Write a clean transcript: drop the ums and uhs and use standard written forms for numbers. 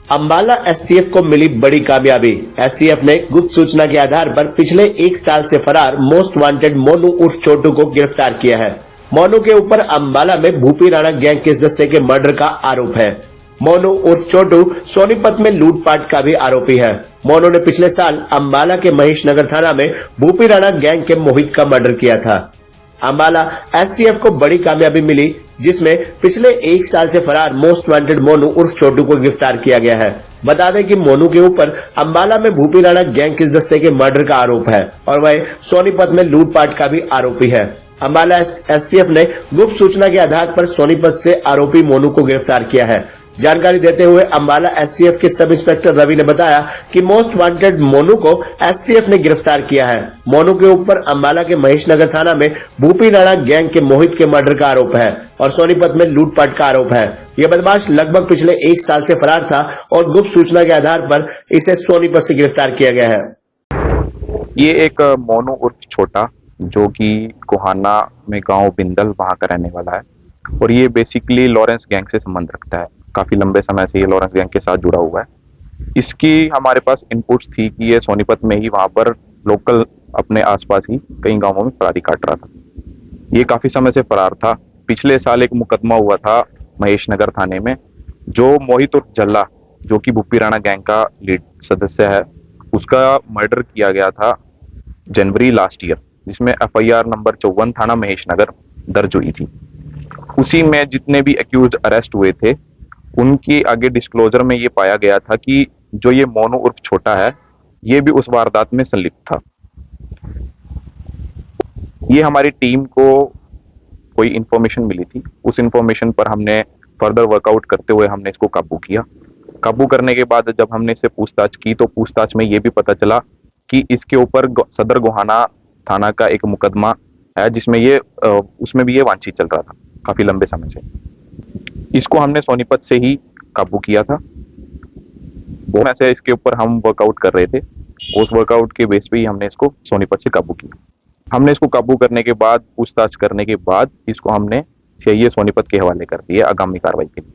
Ambala STF को मिली बड़ी कामयाबी। एसटीएफ ने गुप्त सूचना के आधार पर पिछले 1 साल से फरार मोस्ट वांटेड मोनू उर्फ छोटू को गिरफ्तार किया है। मोनू के ऊपर अंबाला में भूपी राणा गैंग के सदस्य के मर्डर का आरोप है। मोनू उर्फ छोटू सोनीपत में लूटपाट का भी आरोपी है। मोनू ने पिछले साल अंबाला के महेश नगर थाना में भूपी राणा गैंग के मोहित का मर्डर किया था। अंबाला एसटीएफ को बड़ी कामयाबी मिली, जिसमें पिछले 1 साल से फरार मोस्ट वांटेड मोनू उर्फ छोटू को गिरफ्तार किया गया है। बता दें कि मोनू के ऊपर अंबाला में भूपी राणा गैंग के सदस्य के मर्डर का आरोप है और वह सोनीपत में लूटपाट का भी आरोपी है। अंबाला एसटीएफ ने गुप्त सूचना के आधार पर सोनीपत से आरोपी मोनू को गिरफ्तार किया है। जानकारी देते हुए अंबाला एसटीएफ के सब इंस्पेक्टर रवि ने बताया कि मोस्ट वांटेड मोनू को एसटीएफ ने गिरफ्तार किया है। मोनू के ऊपर अंबाला के महेश नगर थाना में भूपी राणा गैंग के मोहित के मर्डर का आरोप है और सोनीपत में लूटपाट का आरोप है। यह बदमाश लगभग पिछले 1 साल से फरार था और गुप्त सूचना के आधार पर इसे सोनीपत से गिरफ्तार किया गया है। ये एक मोनू उर्फ छोटा, जो कि कोहाना में गांव बिंदल वहां का रहने वाला है और ये बेसिकली लॉरेंस गैंग से संबंध रखता है। काफी लंबे समय से ये लॉरेंस गैंग के साथ जुड़ा हुआ है। इसकी हमारे पास इनपुट्स थी कि ये सोनीपत में ही वहां पर लोकल अपने आसपास ही कई गांवों में फरारी काट रहा था। ये काफी समय से फरार था। पिछले साल एक मुकदमा हुआ था महेश नगर थाने में, जो मोहित उर्फ जल्ला, जो कि भूपी राणा गैंग का लीड सदस्य है, उसका मर्डर किया गया था जनवरी लास्ट ईयर, जिसमें एफआईआर नंबर 54 थाना महेश नगर दर्ज हुई थी। उसी में जितने भी एक्यूज अरेस्ट हुए थे, उनकी आगे डिस्क्लोजर में ये पाया गया था कि जो ये मोनू उर्फ छोटा है, ये भी उस वारदात में संलिप्त था। ये हमारी टीम को कोई इंफॉर्मेशन मिली थी, उस इंफॉर्मेशन पर हमने फर्दर वर्कआउट करते हुए हमने इसको काबू किया। काबू करने के बाद जब हमने इससे पूछताछ की तो पूछताछ में ये भी पता चला कि इसके ऊपर सदर गोहाना थाना का एक मुकदमा है, जिसमें ये उसमें भी ये वांछित चल रहा था काफी लंबे समय से। इसको हमने सोनीपत से ही काबू किया था। वो ऐसे इसके ऊपर हम वर्कआउट कर रहे थे, उस वर्कआउट के बेस पे ही हमने इसको सोनीपत से काबू किया। हमने इसको काबू करने के बाद, पूछताछ करने के बाद, इसको हमने सीआईए सोनीपत के हवाले कर दिया आगामी कार्रवाई के लिए।